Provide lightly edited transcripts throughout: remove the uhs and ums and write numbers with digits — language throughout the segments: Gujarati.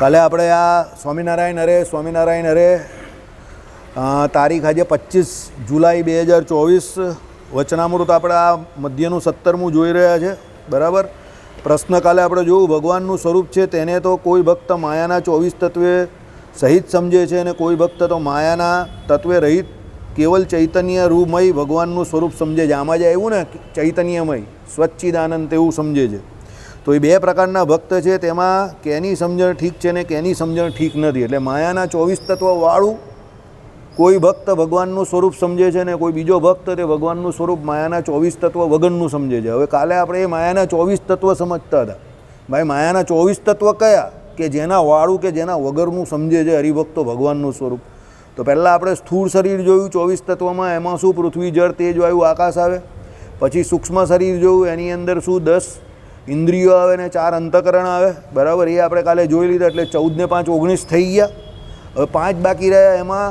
કાલે આપણે આ સ્વામિનારાયણ હરે તારીખ આજે 25 જુલાઈ 2024 વચનામૃત આપણે આ મધ્યનું 17મું જોઈ રહ્યા છે. બરાબર. પ્રશ્ન કાલે આપણે જોયું, ભગવાનનું સ્વરૂપ છે તેને તો કોઈ ભક્ત માયાના 24 તત્વે સહિત સમજે છે અને કોઈ ભક્ત તો માયાના તત્વે રહિત કેવલ ચૈતન્ય રૂપમય ભગવાનનું સ્વરૂપ સમજે છે. આમાં જે આવ્યું ને ચૈતન્યમય સ્વચ્છિદાનંદ એવું સમજે છે. તો એ બે પ્રકારના ભક્ત છે, તેમાં કેની સમજણ ઠીક છે ને કેની સમજણ ઠીક નથી. એટલે માયાના 24 તત્વવાળું કોઈ ભક્ત ભગવાનનું સ્વરૂપ સમજે છે ને કોઈ બીજો ભક્ત તે ભગવાનનું સ્વરૂપ માયાના 24 તત્વ વગરનું સમજે છે. હવે કાલે આપણે એ માયાના 24 તત્વ સમજતા હતા. ભાઈ માયાના 24 તત્વ કયા કે જેના વાળું કે જેના વગરનું સમજે છે હરિભક્તો ભગવાનનું સ્વરૂપ. તો પહેલાં આપણે સ્થૂળ શરીર જોયું 24 તત્વમાં, એમાં શું પૃથ્વી જળ તેજ વાયુ આકાશ આવે. પછી સૂક્ષ્મ શરીર જોયું, એની અંદર શું 10 ઇન્દ્રિયો આવે ને 4 અંતઃકરણ આવે. બરાબર. એ આપણે કાલે જોઈ લીધા. એટલે 14 ને 5 19 થઈ ગયા. હવે 5 બાકી રહ્યા. એમાં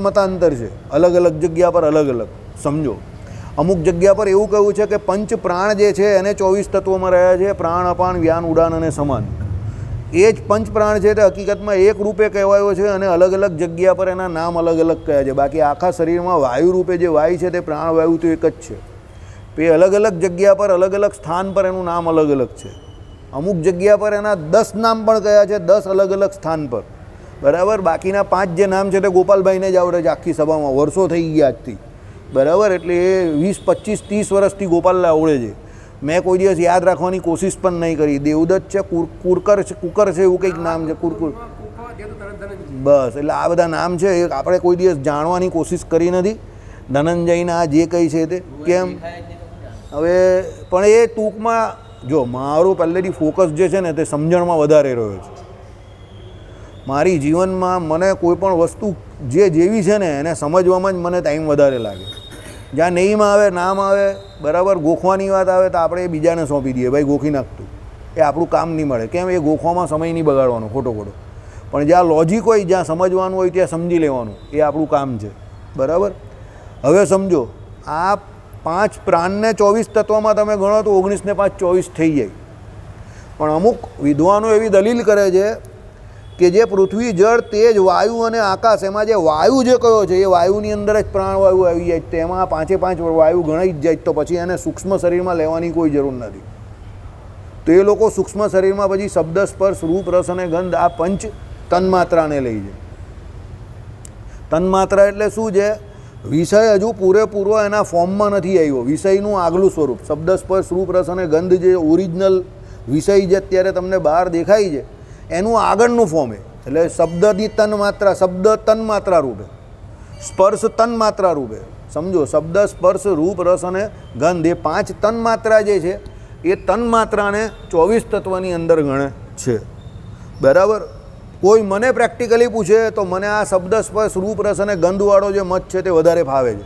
મતાંતર છે, અલગ અલગ જગ્યા પર અલગ અલગ સમજો. અમુક જગ્યા પર એવું કહ્યું છે કે પંચ પ્રાણ જે છે એને 24 તત્વોમાં રહ્યા છે, પ્રાણ અપાન વ્યાન ઉડાન અને સમાન. એ જ પંચ પ્રાણ છે તે હકીકતમાં એક રૂપે કહેવાયો છે અને અલગ અલગ જગ્યા પર એના નામ અલગ અલગ કયા છે. બાકી આખા શરીરમાં વાયુ રૂપે જે વાયુ છે તે પ્રાણ વાયુ તો એક જ છે. એ અલગ અલગ જગ્યા પર અલગ અલગ સ્થાન પર એનું નામ અલગ અલગ છે. અમુક જગ્યા પર એના 10 નામ પણ કયા છે, 10 અલગ અલગ સ્થાન પર. બરાબર. બાકીના 5 જે નામ છે તે ગોપાલભાઈને જ આવડે છે આખી સભામાં, વર્ષો થઈ ગયા આજથી. બરાબર. એટલે એ 20 25 30 વર્ષથી ગોપાલને આવડે છે. મેં કોઈ દિવસ યાદ રાખવાની કોશિશ પણ નહીં કરી. દેવદત્ત છે, કુકર છે, એવું કંઈક નામ છે, કુરકુર, બસ. એટલે આ બધા નામ છે એ આપણે કોઈ દિવસ જાણવાની કોશિશ કરી નથી. ધનંજયના જે કંઈ છે તે કેમ હવે પણ એ ટૂંકમાં જો મારું પહેલેથી ફોકસ જે છે ને તે સમજણમાં વધારે રહ્યો છે. મારી જીવનમાં મને કોઈ પણ વસ્તુ જે જેવી છે ને એને સમજવામાં જ મને ટાઈમ વધારે લાગે. જ્યાં નહીંમાં આવે નામ આવે, બરાબર, ગોખવાની વાત આવે તો આપણે એ બીજાને સોંપી દઈએ, ભાઈ ગોખી નાખતું. એ આપણું કામ નહીં મળે. કેમ? એ ગોખવામાં સમય નહીં બગાડવાનો ખોટો. પણ જ્યાં લોજિક હોય, જ્યાં સમજવાનું હોય ત્યાં સમજી લેવાનું, એ આપણું કામ છે. બરાબર. હવે સમજો, આ 5 પ્રાણને 24 તત્વમાં તમે ગણો તો 19 ને 5 24 થઈ જાય. પણ અમુક વિદ્વાનો એવી દલીલ કરે છે કે જે પૃથ્વી જળ તેજ વાયુ અને આકાશ, એમાં જે વાયુ જે કયો છે એ વાયુની અંદર જ પ્રાણવાયુ આવી જાય. તેમાં 5 વાયુ ગણાઈ જ જાય. તો પછી એને સૂક્ષ્મ શરીરમાં લેવાની કોઈ જરૂર નથી. તો એ લોકો સૂક્ષ્મ શરીરમાં પછી શબ્દ સ્પર્શ રૂપ રસ અને ગંધ આ પંચ તન્માત્રાને લઈ જાય. તન્માત્રા એટલે શું છે? વિષય હજુ પૂરેપૂરો એના ફોર્મમાં નથી આવ્યો. વિષયનું આગલું સ્વરૂપ શબ્દ સ્પર્શ રૂપ રસ અને ગંધ જે ઓરિજિનલ વિષય જે અત્યારે તમને બહાર દેખાય છે એનું આગળનું ફોર્મ. એટલે શબ્દની તન્માત્રા, શબ્દ તન્માત્રા રૂપે, સ્પર્શ તન્માત્રા રૂપે. સમજો, શબ્દ સ્પર્શ રૂપ રસ અને ગંધ એ 5 તન્માત્રા જે છે એ તન્માત્રાને 24 તત્વની અંદર ગણે છે. બરાબર. કોઈ મને પ્રેક્ટિકલી પૂછે તો મને આ શબ્દ સ્પર્શ રૂપ રસ અને ગંધવાળો જે મત છે તે વધારે ફાવે છે.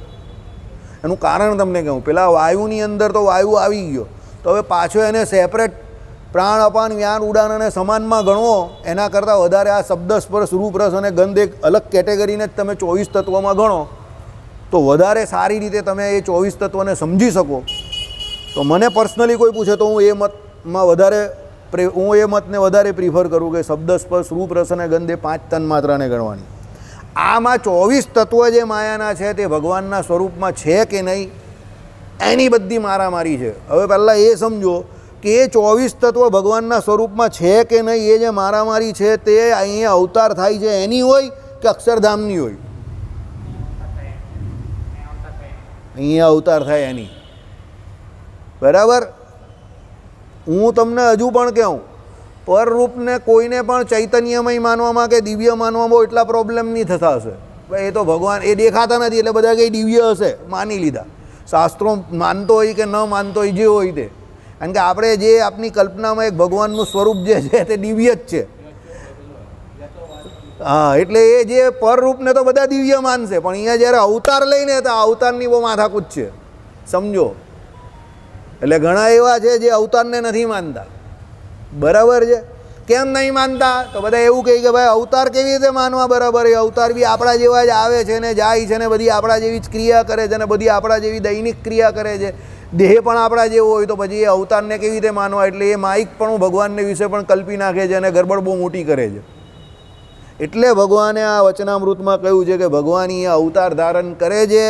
એનું કારણ તમને કહું. પેલા વાયુની અંદર તો વાયુ આવી ગયો, તો હવે પાછો એને સેપરેટ પ્રાણ અપાન વ્યાન ઉડાન અને સમાનમાં ગણવો એના કરતાં વધારે આ શબ્દ સ્પર્શ રૂપ રસ અને ગંધ એક અલગ કેટેગરીને જ તમે 24 તત્વમાં ગણો તો વધારે સારી રીતે તમે એ 24 તત્વને સમજી શકો. તો મને પર્સનલી કોઈ પૂછે તો હું એ મતને વધારે પ્રિફર કરું કે શબ્દ સ્પર્શ રૂપ રસ અને ગંધ એ 5 તન્માત્રાને ગણવાની. આમાં 24 તત્વ જે માયાના છે તે ભગવાનના સ્વરૂપમાં છે કે નહીં એની બધી મારામારી છે. હવે પહેલાં એ સમજો કે એ 24 તત્વ ભગવાનના સ્વરૂપમાં છે કે નહીં એ જે મારામારી છે તે અહીંયા અવતાર થાય છે એની હોય કે અક્ષરધામની હોય? અહીંયા અવતાર થાય એની. બરાબર. હું તમને હજુ પણ કહું, પરરૂપને કોઈને પણ ચૈતન્યમય માનવામાં કે દિવ્ય માનવામાં એટલા પ્રોબ્લેમ નહીં થતા હશે. એ તો ભગવાન એ દેખાતા નથી એટલે બધા કંઈ દિવ્ય હશે માની લીધા. શાસ્ત્રો માનતો હોય કે ન માનતો હોય જે હોય તે, કારણ કે આપણે જે આપણી કલ્પનામાં એક ભગવાનનું સ્વરૂપ જે છે તે દિવ્ય જ છે. હા, એટલે એ જે પરરૂપને તો બધા દિવ્ય માનશે, પણ અહીંયા જ્યારે અવતાર લઈને તો અવતારની બહુ માથાકૂટ છે. સમજો. એટલે ઘણા એવા છે જે અવતારને નથી માનતા. બરાબર છે. કેમ નહીં માનતા? તો બધા એવું કહે કે ભાઈ અવતાર કેવી રીતે માનવા? બરાબર. એ અવતાર બી આપણા જેવા જ આવે છે ને જાય છે ને બધી આપણા જેવી જ ક્રિયા કરે છે ને બધી આપણા જેવી દૈનિક ક્રિયા કરે છે. દેહ પણ આપણા જેવો હોય તો પછી એ અવતારને કેવી રીતે માનવા? એટલે એ માઇક પણ ભગવાનને વિશે પણ કલ્પી નાખે છે અને ગરબડ બહુ મોટી કરે છે. એટલે ભગવાને આ વચનામૃતમાં કહ્યું છે કે ભગવાન અહીંયા અવતાર ધારણ કરે છે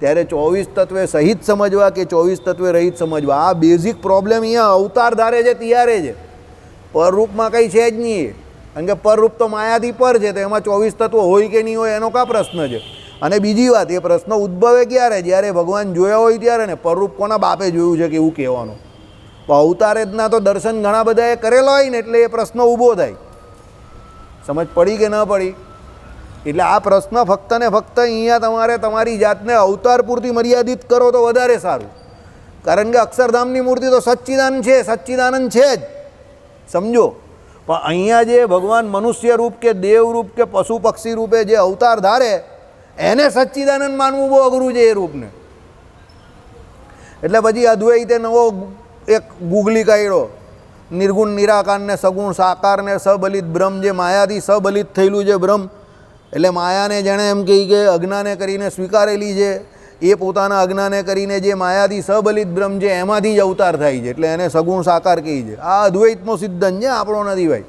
ત્યારે 24 તત્વે સહિત સમજવા કે 24 તત્વે રહિત સમજવા. આ બેઝિક પ્રોબ્લેમ અહીંયા અવતાર ધારે છે ત્યારે છે. પરરૂપમાં કંઈ છે જ નહીં. કારણ કે પરરૂપ તો માયાથી પર છે, તો એમાં 24 તત્વો હોય કે નહીં હોય એનો કા પ્રશ્ન છે? અને બીજી વાત, એ પ્રશ્ન ઉદ્ભવે ક્યારે? જ્યારે ભગવાન જોયા હોય ત્યારે ને. પરરૂપ કોના બાપે જોયું છે કે એવું કહેવાનું? અવતારેજના તો દર્શન ઘણા બધાએ કરેલા હોય ને, એટલે એ પ્રશ્ન ઊભો થાય. સમજ પડી કે ન પડી? એટલે આ પ્રશ્ન ફક્ત ને ફક્ત અહીંયા તમારે તમારી જાતને અવતાર પૂરતી મર્યાદિત કરો તો વધારે સારું. કારણ કે અક્ષરધામની મૂર્તિ તો સચ્ચિદાનંદ છે, સચ્ચિદાનંદ છે જ, સમજો. પણ અહીંયા જે ભગવાન મનુષ્ય રૂપ કે દેવ રૂપ કે પશુ પક્ષી રૂપે જે અવતાર ધારે એને સચ્ચિદાનંદ માનવું બહુ અઘરું છે એ રૂપને. એટલે પછી અદ્વૈતે નવો એક ગુગલી કાઢ્યો, નિર્ગુણ નિરાકારને સગુણ સાકારને સબલિત બ્રહ્મ. જે માયાથી સબલિત થયેલું છે બ્રહ્મ, એટલે માયાને જેણે એમ કહી કે અજ્ઞાને કરીને સ્વીકારેલી છે, એ પોતાના અજ્ઞાને કરીને જે માયાથી સબલિત બ્રહ્મ છે એમાંથી જ અવતાર થાય છે, એટલે એને સગુણ સાકાર કહી છે. આ અદ્વૈતનો સિદ્ધાંત છે, આપણો નથી ભાઈ.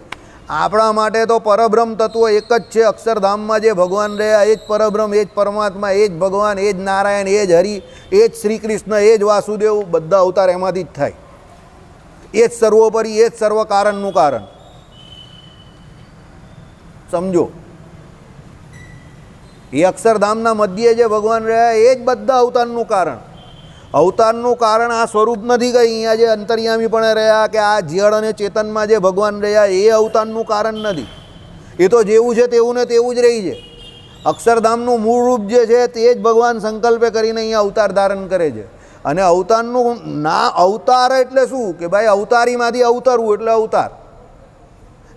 આપણા માટે તો પરબ્રહ્મ તત્વ એક જ છે. અક્ષરધામમાં જે ભગવાન રહ્યા એ જ પરબ્રહ્મ, એ જ પરમાત્મા, એ જ ભગવાન, એ જ નારાયણ, એ જ હરિ, એ જ શ્રી કૃષ્ણ, એ જ વાસુદેવ. બધા અવતાર એમાંથી જ થાય. એ જ સર્વોપરી, એ જ સર્વ કારણનું કારણ. સમજો, એ અક્ષરધામના મધ્યે જે ભગવાન રહ્યા એ જ બધા અવતારનું કારણ. અવતારનું કારણ આ સ્વરૂપ નથી કે અહીંયા જે અંતર્યામી પણ રહ્યા કે આ જળ અને ચેતનમાં જે ભગવાન રહ્યા એ અવતારનું કારણ નથી. એ તો જેવું છે તેવું ને તેવું જ રહી છે. અક્ષરધામનું મૂળ રૂપ જે છે તે જ ભગવાન સંકલ્પે કરીને અહીંયા અવતાર ધારણ કરે છે. અને અવતારનું ના, અવતાર એટલે શું કે ભાઈ અવતારીમાંથી અવતરવું એટલે અવતાર.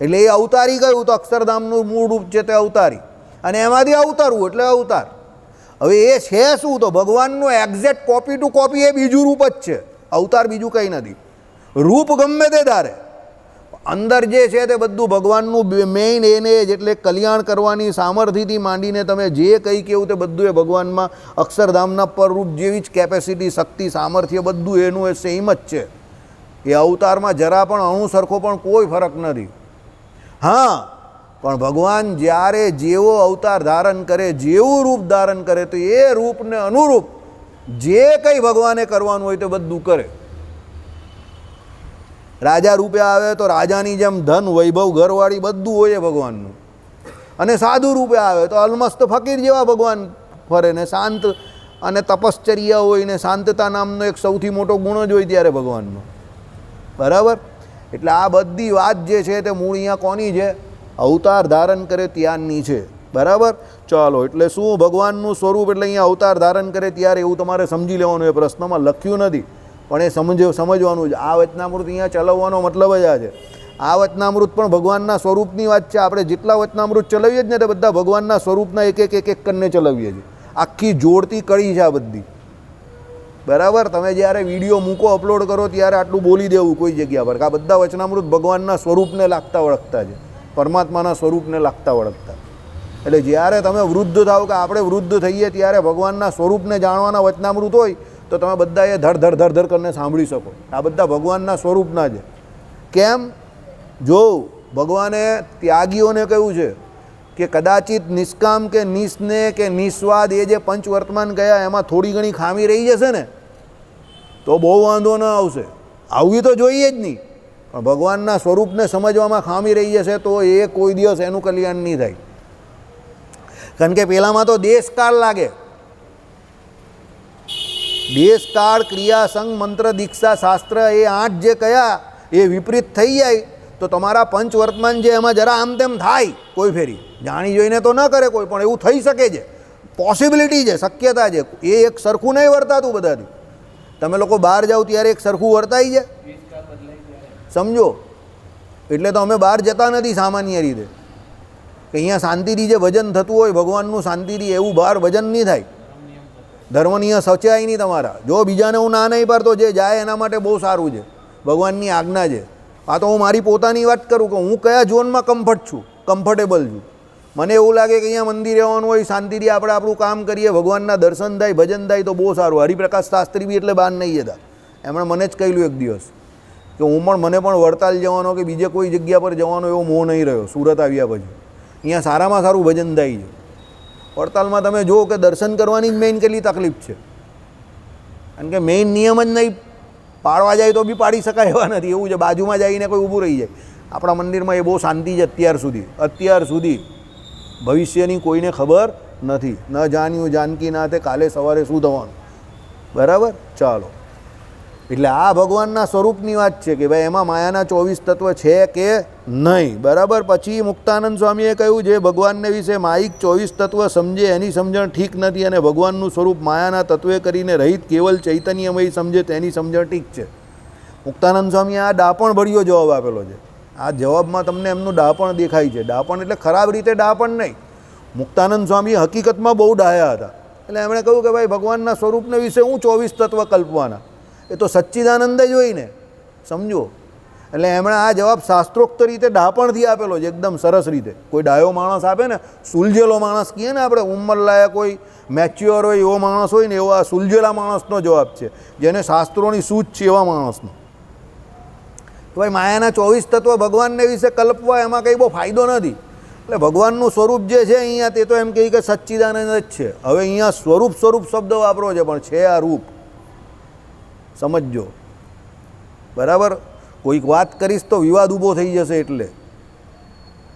એટલે એ અવતારી કયું તો અક્ષરધામનું મૂળ રૂપ છે તે અવતારી, અને એમાંથી અવતરવું એટલે અવતાર. હવે એ છે શું તો ભગવાનનું એક્ઝેક્ટ કોપી ટુ કોપી એ બીજું રૂપ જ છે. અવતાર બીજું કંઈ નથી. રૂપ ગમે તે ધારે, અંદર જે છે તે બધું ભગવાનનું મેઇન એને જ. એટલે કલ્યાણ કરવાની સામર્થ્યથી માંડીને તમે જે કંઈ કહેવું તે બધું એ ભગવાનમાં અક્ષરધામના પરરૂપ જેવી જ કેપેસિટી, શક્તિ, સામર્થ્ય બધું એનું એ સેમ જ છે. એ અવતારમાં જરા પણ અણુ સરખો પણ કોઈ ફરક નથી. હા, પણ ભગવાન જ્યારે જેવો અવતાર ધારણ કરે, જેવું રૂપ ધારણ કરે, તો એ રૂપને અનુરૂપ જે કંઈ ભગવાને કરવાનું હોય તે બધું કરે. રાજા રૂપે આવે તો રાજાની જેમ ધન વૈભવ ઘરવાળી બધું હોય ભગવાનનું. અને સાધુ રૂપે આવે તો અલમસ્ત ફકીર જેવા ભગવાન ફરે ને શાંત અને તપશ્ચર્યા હોય ને શાંતતા નામનો એક સૌથી મોટો ગુણ જ હોય ત્યારે ભગવાનનો. બરાબર? એટલે આ બધી વાત જે છે તે મૂળ અહીંયા કોની છે? અવતાર ધારણ કરે ત્યારની છે. બરાબર? ચાલો, એટલે શું ભગવાનનું સ્વરૂપ એટલે અહીંયા અવતાર ધારણ કરે ત્યારે એવું તમારે સમજી લેવાનું. એ પ્રશ્નમાં લખ્યું નથી પણ એ સમજવાનું છે. આ વચનામૃત અહીંયા ચલાવવાનો મતલબ જ આ છે. આ વચનામૃત પણ ભગવાનના સ્વરૂપની વાત છે. આપણે જેટલા વચનામૃત ચલાવીએ જ ને તે બધા ભગવાનના સ્વરૂપના એક એક કરીને ચલાવીએ છીએ. આખી જોડતી કડી છે આ બધી. બરાબર? તમે જ્યારે વિડીયો મૂકો, અપલોડ કરો ત્યારે આટલું બોલી દેવું કોઈ જગ્યા પર કે આ બધા વચનામૃત ભગવાનના સ્વરૂપને લાગતા વળગતા છે, પરમાત્માના સ્વરૂપને લાગતા વળગતા. એટલે જ્યારે તમે વૃદ્ધ થાવ કે આપણે વૃદ્ધ થઈએ ત્યારે ભગવાનના સ્વરૂપને જાણવાના વચનામૃત હોય તો તમે બધા એ ધડ કરીને સાંભળી શકો. આ બધા ભગવાનના સ્વરૂપના છે. કેમ? જો ભગવાને ત્યાગીઓને કહ્યું છે કે કદાચિત નિષ્કામ કે નિસ્નેહ કે નિસ્વાદ એ જે પંચવર્તમાન ગયા એમાં થોડી ઘણી ખામી રહી જશે ને તો બહુ વાંધો ન આવશે. આવવી તો જોઈએ જ નહીં, પણ ભગવાનના સ્વરૂપને સમજવામાં ખામી રહી જશે તો એ કોઈ દિવસ એનું કલ્યાણ નહીં થાય. કારણ કે પહેલાંમાં તો દેશકાળ લાગે. દેશકાળ, ક્રિયા, સંગ, મંત્ર, દીક્ષા, શાસ્ત્ર એ 8 જે કયા એ વિપરીત થઈ જાય તો તમારા પંચવર્તમાન જે એમાં જરા આમ તેમ થાય કોઈ ફેરી. જાણી જોઈને તો ન કરે કોઈ, પણ એવું થઈ શકે છે. પોસિબિલિટી છે, શક્યતા છે. એ એક સરખું નહીં વર્તાતું બધાથી. તમે લોકો બહાર જાઓ ત્યારે એક સરખું વર્તાઈ જાય, સમજો. એટલે તો અમે બહાર જતા નથી સામાન્ય રીતે કે અહીંયા શાંતિથી જે ભજન થતું હોય ભગવાનનું શાંતિથી, એવું બહાર ભજન નહીં થાય. ધર્મનીય સચાય નહીં તમારા. જો બીજાને હું ના નહીં પાડતો, જે જાય એના માટે બહુ સારું છે, ભગવાનની આજ્ઞા છે. આ તો હું મારી પોતાની વાત કરું કે હું કયા ઝોનમાં કમ્ફર્ટેબલ છું. મને એવું લાગે કે અહીંયા મંદિર રહેવાનું હોય, શાંતિથી આપણે આપણું કામ કરીએ, ભગવાનના દર્શન થાય, ભજન થાય તો બહુ સારું. હરિપ્રકાશ શાસ્ત્રી બી એટલે બહાર નહીં જતા. એમણે મને જ કહેલું એક દિવસ કે મને પણ વડતાલ જવાનો કે બીજે કોઈ જગ્યા પર જવાનો એવો મોહ નહીં રહ્યો સુરત આવ્યા પછી. અહીંયા સારામાં સારું ભજન થાય છે. વડતાલમાં તમે જુઓ કે દર્શન કરવાની જ મેઇન કેટલી તકલીફ છે, કારણ કે મેઇન નિયમ જ નહીં, પાડવા જાય તો બી પાડી શકાય એવા નથી. એવું છે બાજુમાં જઈને કોઈ ઊભું રહી જાય. આપણા મંદિરમાં એ બહુ શાંતિ છે અત્યાર સુધી ભવિષ્યની કોઈને ખબર નથી. ન જાણ્યું જાનકી નાથે કાલે સવારે શું થવાનું. બરાબર, ચાલો. એટલે આ ભગવાનના સ્વરૂપની વાત છે કે ભાઈ એમાં માયાના 24 તત્વ છે કે નહીં. બરાબર. પછી મુક્તાનંદ સ્વામીએ કહ્યું જે ભગવાનને વિશે માયિક 24 તત્વ સમજે એની સમજણ ઠીક નથી, અને ભગવાનનું સ્વરૂપ માયાના તત્વે કરીને રહિત કેવલ ચૈતન્યમય સમજે તેની સમજણ ઠીક છે. મુક્તાનંદ સ્વામીએ આ ડાપણ ભર્યો જવાબ આપેલો છે. આ જવાબમાં તમને એમનું ડાપણ દેખાય છે. ડાપણ એટલે ખરાબ રીતે ડાપણ નહીં. મુક્તાનંદ સ્વામી હકીકતમાં બહુ ડાયા હતા. એટલે એમણે કહ્યું કે ભાઈ ભગવાનના સ્વરૂપને વિશે હું 24 તત્વ કલ્પવાના, એ તો સચ્ચિદાનંદ જ હોય ને, સમજો. એટલે એમણે આ જવાબ શાસ્ત્રોક્ત રીતે ડાપણથી આપેલો છે, એકદમ સરસ રીતે. કોઈ ડાયો માણસ આપે ને, સુલઝેલો માણસ કહીએ ને આપણે, ઉંમરલાયક કોઈ મેચ્યોર હોય એવો માણસ હોય ને, એવો આ સુલઝેલા માણસનો જવાબ છે, જેને શાસ્ત્રોની સૂઝ છે એવા માણસનો. ભાઈ માયાના 24 તત્વ ભગવાનને વિશે કલ્પવા એમાં કંઈ બહુ ફાયદો નથી. એટલે ભગવાનનું સ્વરૂપ જે છે અહીંયા તે તો એમ કહે કે સચ્ચિદાનંદ જ છે. હવે અહીંયા સ્વરૂપ શબ્દ વાપરો છે, પણ છે આ રૂપ, સમજજો. બરાબર. કોઈક વાત કરીશ તો વિવાદ ઊભો થઈ જશે એટલે.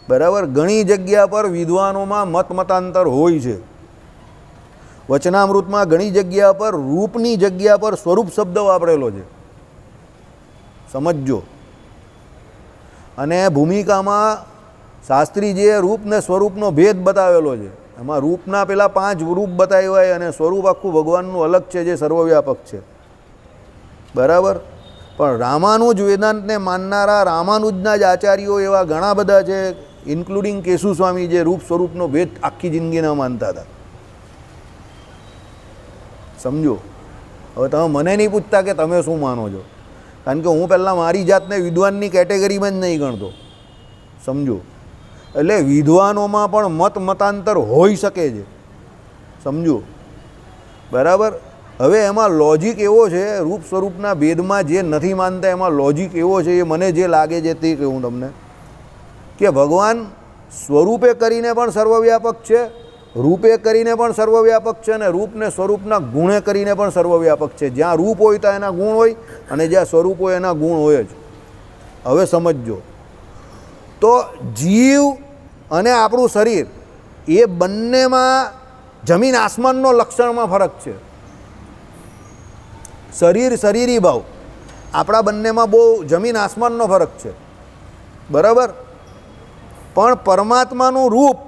બરાબર. ઘણી જગ્યા પર વિદ્વાનોમાં મતાંતર હોય છે. વચનામૃતમાં ઘણી જગ્યા પર રૂપની જગ્યા પર સ્વરૂપ શબ્દ વાપરેલો છે, સમજજો. અને ભૂમિકામાં શાસ્ત્રીજીએ રૂપ ને સ્વરૂપનો ભેદ બતાવેલો છે. એમાં રૂપના પેલા 5 રૂપ બતાવ્યા હોય અને સ્વરૂપ આખું ભગવાનનું અલગ છે, જે સર્વવ્યાપક છે. બરાબર. પણ રામાનુજ વેદાંતને માનનારા રામાનુજના જ આચાર્યો એવા ઘણા બધા છે, ઇન્ક્લુડિંગ કેશુ સ્વામી, જે રૂપ સ્વરૂપનો ભેદ આખી જિંદગી ન માનતા હતા, સમજો. હવે તમે મને નહીં પૂછતા કે તમે શું માનો છો, કારણ કે હું પહેલાં મારી જાતને વિદ્વાનની કેટેગરીમાં જ નહીં ગણતો, સમજો. એટલે વિદ્વાનોમાં પણ મતાંતર હોઈ શકે છે, સમજો. બરાબર. હવે એમાં લોજિક એવો છે, રૂપ સ્વરૂપના ભેદમાં જે નથી માનતા એમાં લોજિક એવો છે, એ મને જે લાગે છે તે કહું તમને, કે ભગવાન સ્વરૂપે કરીને પણ સર્વવ્યાપક છે, રૂપે કરીને પણ સર્વવ્યાપક છે, અને રૂપને સ્વરૂપના ગુણે કરીને પણ સર્વવ્યાપક છે. જ્યાં રૂપ હોય ત્યાં એના ગુણ હોય, અને જ્યાં સ્વરૂપ હોય એના ગુણ હોય જ. હવે સમજજો. તો જીવ અને આપણું શરીર એ બંનેમાં જમીન આસમાનનો લક્ષણમાં ફરક છે. શરીરી ભાવ આપણા બંનેમાં બહુ જમીન આસમાનનો ફરક છે. બરાબર. પણ પરમાત્માનું રૂપ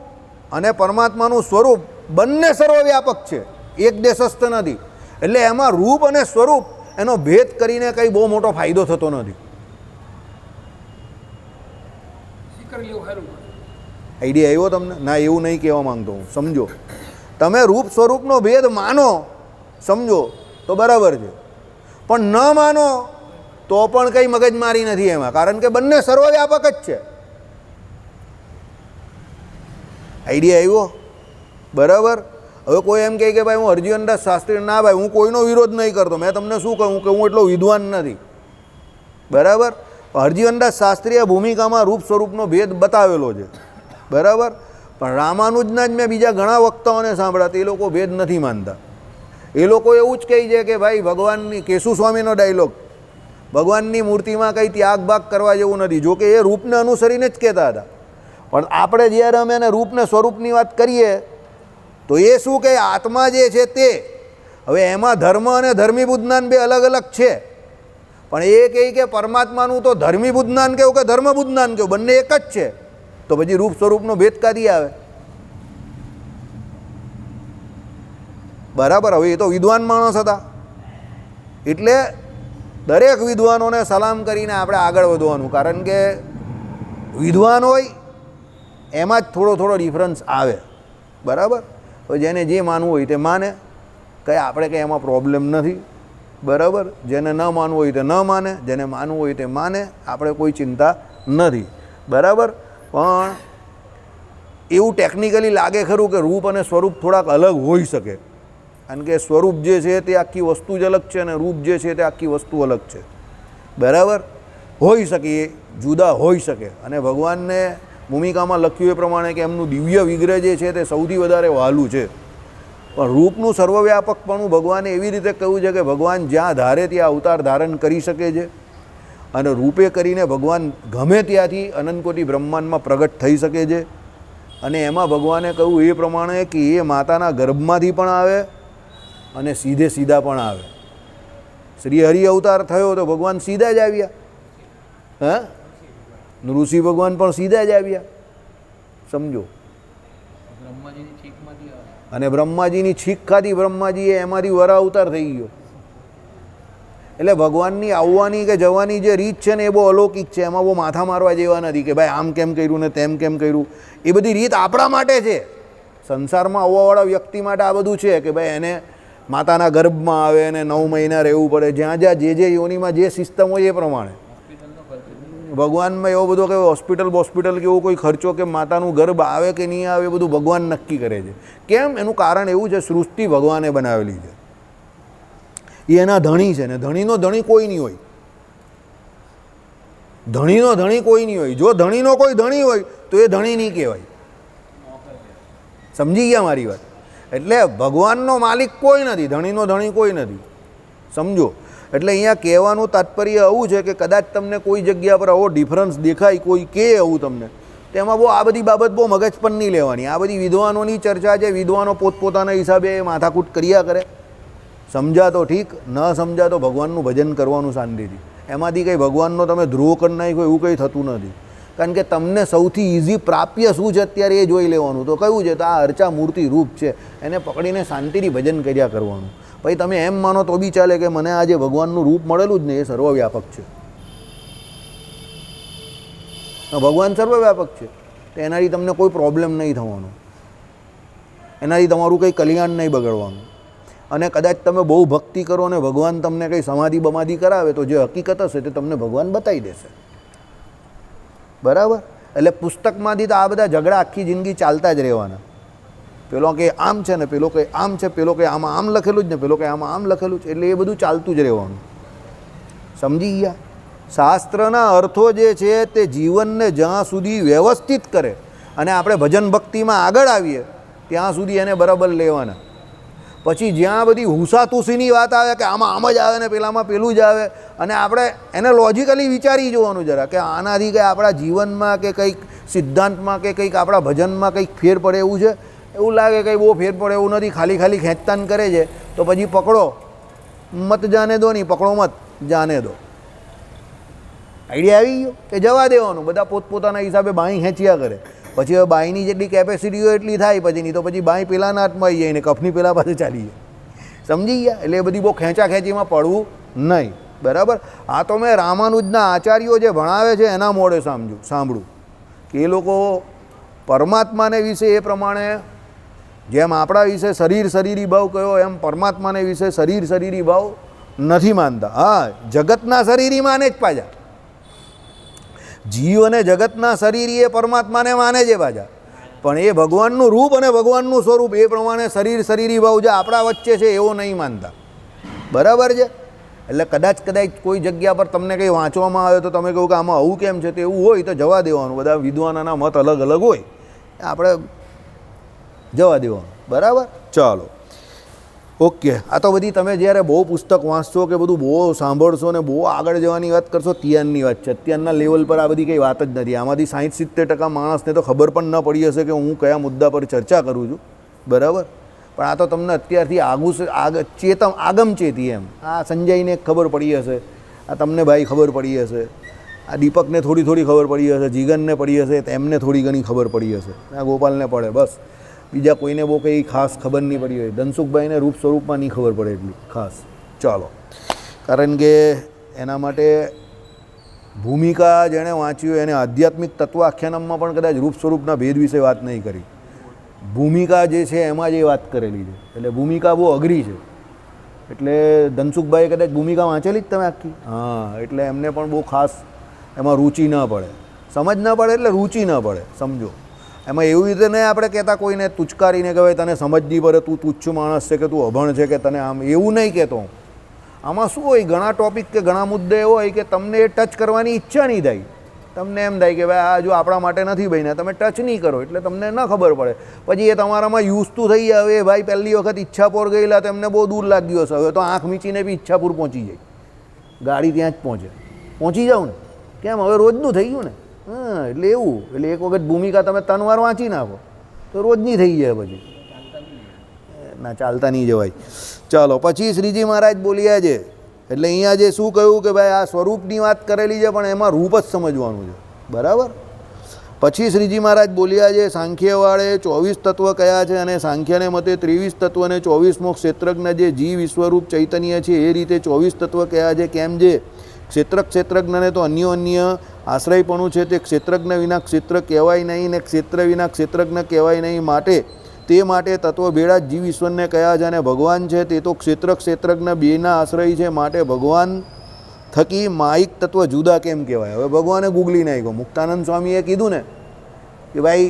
અને પરમાત્માનું સ્વરૂપ બંને સર્વવ્યાપક છે, એક દેશસ્થ નથી. એટલે એમાં રૂપ અને સ્વરૂપ એનો ભેદ કરીને કંઈ બહુ મોટો ફાયદો થતો નથી. આઈડિયા આવ્યો તમને? ના, એવું નહીં કહેવા માંગતો હું, સમજો. તમે રૂપ સ્વરૂપનો ભેદ માનો, સમજો, તો બરાબર છે. પણ ન માનો તો પણ કંઈ મગજમારી નથી એમાં, કારણ કે બંને સર્વવ્યાપક જ છે. આઈડિયા આવ્યો? બરાબર. હવે કોઈ એમ કહે કે ભાઈ હું હરજીવનદાસ શાસ્ત્રી, ના ભાઈ હું કોઈનો વિરોધ નહીં કરતો, મેં તમને શું કહું કે હું એટલો વિદ્વાન નથી. બરાબર. હરજીવનદાસ શાસ્ત્રીએ ભૂમિકામાં રૂપ સ્વરૂપનો ભેદ બતાવેલો છે. બરાબર. પણ રામાનુજના જ મેં બીજા ઘણા વક્તાઓને સાંભળ્યા, એ લોકો ભેદ નથી માનતા. એ લોકો એવું જ કહે છે કે ભાઈ ભગવાનની, કેશુ સ્વામીનો ડાયલોગ, ભગવાનની મૂર્તિમાં કંઈ ત્યાગ ભાગ કરવા જેવું નથી. જોકે એ રૂપને અનુસરીને જ કહેતા હતા. પણ આપણે જ્યારે અમે એને રૂપને સ્વરૂપની વાત કરીએ તો એ શું કહે, આત્મા જે છે તે, હવે એમાં ધર્મ અને ધર્મીભૂત જ્ઞાન બે અલગ અલગ છે. પણ એ કહે કે પરમાત્માનું તો ધર્મીભૂત જ્ઞાન કેવું કે ધર્મભૂત જ્ઞાન કેવું, બંને એક જ છે. તો પછી રૂપ સ્વરૂપનો ભેદ કાઢી આવે. બરાબર. હવે એ તો વિદ્વાન માણસ હતા, એટલે દરેક વિદ્વાનોને સલામ કરીને આપણે આગળ વધવાનું, કારણ કે વિદ્વાન હોય એમાં જ થોડો ડિફરન્સ આવે. બરાબર. હવે જેને જે માનવું હોય તે માને, કંઈ આપણે કંઈ એમાં પ્રોબ્લેમ નથી. બરાબર. જેને ન માનવું હોય તે ન માને, જેને માનવું હોય તે માને, આપણે કોઈ ચિંતા નથી. બરાબર. પણ એવું ટેકનિકલી લાગે ખરું કે રૂપ અને સ્વરૂપ થોડાક અલગ હોઈ શકે, કારણ કે સ્વરૂપ જે છે તે આખી વસ્તુ જ અલગ છે અને રૂપ જે છે તે આખી વસ્તુ અલગ છે. બરાબર? હોઈ શકે, એ જુદા હોઈ શકે. અને ભગવાનને ભૂમિકામાં લખ્યું એ પ્રમાણે કે એમનું દિવ્ય વિગ્રહ જે છે તે સૌથી વધારે વહાલું છે. પણ રૂપનું સર્વવ્યાપકપણું ભગવાને એવી રીતે કહ્યું છે કે ભગવાન જ્યાં ધારે ત્યાં અવતાર ધારણ કરી શકે છે અને રૂપે કરીને ભગવાન ગમે ત્યાંથી અનંતકોટી બ્રહ્માંડમાં પ્રગટ થઈ શકે છે. અને એમાં ભગવાને કહ્યું એ પ્રમાણે કે એ માતાના ગર્ભમાંથી પણ આવે અને સીધે સીધા પણ આવે. શ્રી હરિ અવતાર થયો તો ભગવાન સીધા જ આવ્યા. હા, ઋષિ ભગવાન પણ સીધા જ આવ્યા. સમજો. અને બ્રહ્માજીની છીક ખાધી બ્રહ્માજીએ, એમાંથી વરા અવતાર થઈ ગયો. એટલે ભગવાનની આવવાની કે જવાની જે રીત છે ને એ બહુ અલૌકિક છે. એમાં બહુ માથા મારવા જેવા નથી કે ભાઈ આમ કેમ કર્યું ને તેમ કેમ કર્યું. એ બધી રીત આપણા માટે છે. સંસારમાં આવવાવાળા વ્યક્તિ માટે આ બધું છે કે ભાઈ એને માતાના ગર્ભમાં આવે અને 9 મહિના રહેવું પડે. જ્યાં જ્યાં જે યોનિમાં જે સિસ્ટમ હોય એ પ્રમાણે. ભગવાનમાં એવો બધો કે હોસ્પિટલ કે એવો કોઈ ખર્ચો કે માતાનું ગર્ભ આવે કે નહીં આવે એ બધું ભગવાન નક્કી કરે છે. કેમ? એનું કારણ એવું છે, સૃષ્ટિ ભગવાને બનાવેલી છે. એ એના ધણી છે ને ધણીનો ધણી કોઈ નહીં હોય. ધણીનો ધણી કોઈ નહીં હોય. જો ધણીનો કોઈ ધણી હોય તો એ ધણી નહીં કહેવાય. સમજી ગયા મારી વાત? એટલે ભગવાનનો માલિક કોઈ નથી, ધણીનો ધણી કોઈ નથી. સમજો. એટલે અહીંયા કહેવાનું તાત્પર્ય આવું છે કે કદાચ તમને કોઈ જગ્યા પર આવો ડિફરન્સ દેખાય, કોઈ કહે આવું તમને, તેમાં બહુ આ બધી બાબત બહુ મગજ પણ નહીં લેવાની. આ બધી વિદ્વાનોની ચર્ચા છે. વિદ્વાનો પોતપોતાના હિસાબે માથાકૂટ કર્યા કરે. સમજા તો ઠીક, ન સમજા તો ભગવાનનું ભજન કરવાનું શાંતિથી. એમાંથી કંઈ ભગવાનનો તમે ધ્રુવ કરી નાખો એવું કંઈ થતું નથી. કારણ કે તમને સૌથી ઇઝી પ્રાપ્ય શું છે અત્યારે એ જોઈ લેવાનું. તો કયું છે? તો આ અર્ચા મૂર્તિ રૂપ છે, એને પકડીને શાંતિથી ભજન કર્યા કરવાનું. પછી તમે એમ માનો તો બી ચાલે કે મને આ જે ભગવાનનું રૂપ મળેલું જ ને એ સર્વવ્યાપક છે. ભગવાન સર્વવ્યાપક છે તો એનાથી તમને કોઈ પ્રોબ્લેમ નહીં થવાનો, એનાથી તમારું કંઈ કલ્યાણ નહીં બગડવાનું. અને કદાચ તમે બહુ ભક્તિ કરો ને ભગવાન તમને કંઈ સમાધિ બમાધિ કરાવે તો જે હકીકત હશે તે તમને ભગવાન બતાવી દેશે. બરાબર? એટલે પુસ્તકમાંથી તો આ બધા ઝઘડા આખી જિંદગી ચાલતા જ રહેવાના. પેલો કે આમ છે ને પેલો કે આમ છે, પેલો કે આમાં આમ લખેલું જ ને પેલો કે આમાં આમ લખેલું છે. એટલે એ બધું ચાલતું જ રહેવાનું. સમજી ગયા? શાસ્ત્રના અર્થો જે છે તે જીવનને જ્યાં સુધી વ્યવસ્થિત કરે અને આપણે ભજન ભક્તિમાં આગળ આવીએ ત્યાં સુધી એને બરાબર લેવાના. પછી જ્યાં બધી હુસાતુસીની વાત આવે કે આમાં આમ જ આવે ને પેલામાં પેલું જ આવે, અને આપણે એને લોજિકલી વિચારી જોવાનું જરા કે આનાથી કંઈ આપણા જીવનમાં કે કંઈક સિદ્ધાંતમાં કે કંઈક આપણા ભજનમાં કંઈક ફેર પડે એવું છે. એવું લાગે કંઈ બહુ ફેર પડે એવું નથી, ખાલી ખેંચતાન કરે છે. તો પછી પકડો, મત જાને દો, નહીં પકડો મત જાને દો. આઈડિયા આવી ગયો કે જવા દેવાનું. બધા પોતપોતાના હિસાબે બાઈ ખેંચ્યા કરે. પછી હવે બાઈની જેટલી કેપેસિટી હોય એટલી થાય પછી, નહીં તો પછી બાઈ પેલાના હાથમાં આવી જાય ને કફની પેલા પાસે ચાલી જાય. સમજી ગયા? એટલે એ બધી બહુ ખેંચીમાં પડવું નહીં. બરાબર? આ તો મેં રામાનુજના આચાર્યો જે ભણાવે છે એના મોડે સાંભળું કે એ લોકો પરમાત્માને વિશે એ પ્રમાણે જેમ આપણા વિશે શરીરી ભાવ કયો એમ પરમાત્માને વિશે શરીરી ભાવ નથી માનતા. હા, જગતના શરીરી માને જ પાછા. જીવ અને જગતના શરીરી એ પરમાત્માને માને છે પાછા, પણ એ ભગવાનનું રૂપ અને ભગવાનનું સ્વરૂપ એ પ્રમાણે શરીરી ભાવ જે આપણા વચ્ચે છે એવો નહીં માનતા. બરાબર છે? એટલે કદાચ કોઈ જગ્યા પર તમને કંઈ વાંચવામાં આવે તો તમે કહો કે આમાં આવું કેમ છે, તો એવું હોય તો જવા દેવાનું. બધા વિદ્વાનોના મત અલગ અલગ હોય, આપણે જવા દેવાનું. બરાબર? ચાલો, ઓકે. આ તો બધી તમે જ્યારે બહુ પુસ્તક વાંચશો કે બધું બહુ સાંભળશો ને બહુ આગળ જવાની વાત કરશો ત્યારની વાત છે. અત્યારના લેવલ પર આ બધી કંઈ વાત જ નથી. આમાંથી 60-70% માણસને તો ખબર પણ ન પડી હશે કે હું કયા મુદ્દા પર ચર્ચા કરું છું. બરાબર? પણ આ તો તમને અત્યારથી આગમચેતી એમ આ સંજયને ખબર પડી હશે, આ તમને ભાઈ ખબર પડી હશે, આ દીપકને થોડી ખબર પડી હશે, જીગનને પડી હશે, તેમને થોડી ઘણી ખબર પડી હશે, આ ગોપાલને પડે. બસ બીજા કોઈને બહુ કંઈ ખાસ ખબર નહીં પડી હોય. ધનસુખભાઈને રૂપ સ્વરૂપમાં નહીં ખબર પડે એટલી ખાસ. ચાલો, કારણ કે એના માટે ભૂમિકા જેણે વાંચી હોય એને આધ્યાત્મિક તત્વ આખ્યાનમમાં પણ કદાચ રૂપ સ્વરૂપના ભેદ વિશે વાત નહીં કરી. ભૂમિકા જે છે એમાં જ એ વાત કરેલી છે. એટલે ભૂમિકા બહુ અઘરી છે. એટલે ધનસુખભાઈએ કદાચ ભૂમિકા વાંચેલી જ તમે આખી? હા, એટલે એમને પણ બહુ ખાસ એમાં રુચિ ન પડે, સમજ ન પડે એટલે રુચિ ન પડે. સમજો? એમાં એવી રીતે નહીં આપણે કહેતા કોઈને તુચકારીને કે ભાઈ તને સમજ નહીં પડે, તું તુચ્છ માણસ છે, કે તું અભણ છે, કે તને આમ, એવું નહીં કહેતો હું. આમાં શું હોય, ઘણા ટોપિક કે ઘણા મુદ્દે એવો હોય કે તમને એ ટચ કરવાની ઈચ્છા નહીં થાય. તમને એમ થાય કે ભાઈ આ જો આપણા માટે નથી ભાઈ, ને તમે ટચ નહીં કરો એટલે તમને ન ખબર પડે. પછી એ તમારામાં યુઝ ટુ થઈ જાય. હવે ભાઈ પહેલી વખત ઈચ્છાપુર ગયેલા તો એમને બહુ દૂર લાગ્યું હશે, હવે તો આંખ મીચીને બી ઈચ્છાપુર પહોંચી જાય, ગાડી ત્યાં જ પહોંચી જાઉં ને. કેમ, હવે રોજનું થઈ ગયું ને. હા, એટલે એવું. એટલે એક વખત ભૂમિકા તમે 3 વાર વાંચી નાખો તો રોજની થઈ જાય. પછી ના, ચાલતા નહીં જવાય. ચાલો, પછી શ્રીજી મહારાજ બોલ્યા છે. એટલે અહીંયા જે શું કહ્યું કે ભાઈ આ સ્વરૂપની વાત કરેલી છે, પણ એમાં રૂપ જ સમજવાનું છે, બરાબર. પછી શ્રીજી મહારાજ બોલ્યા છે સાંખ્યવાળે 24 તત્વ કયા છે, અને સાંખ્યને મતે 23 તત્વ અને 24મો ક્ષેત્રજ્ઞ જે જીવ વિશ્વરૂપ ચૈતન્ય છે એ રીતે 24 તત્વ કયા છે. કેમ જે ક્ષેત્રજ્ઞને તો અન્ય આશ્રયપણું છે, તે ક્ષેત્રજ્ઞ વિના ક્ષેત્ર કહેવાય નહીં, ને ક્ષેત્ર વિના ક્ષેત્રજ્ઞ કહેવાય નહીં. તે માટે તત્વ ભેળા જ જીવ ઈશ્વરને કયા છે. અને ભગવાન છે તે તો ક્ષેત્રજ્ઞ બેના આશ્રય છે, માટે ભગવાન થકી માયિક તત્વ જુદા કેમ કહેવાય. હવે ભગવાને ગુગલી નાખ્યો. મુક્તાનંદ સ્વામીએ કીધું ને કે ભાઈ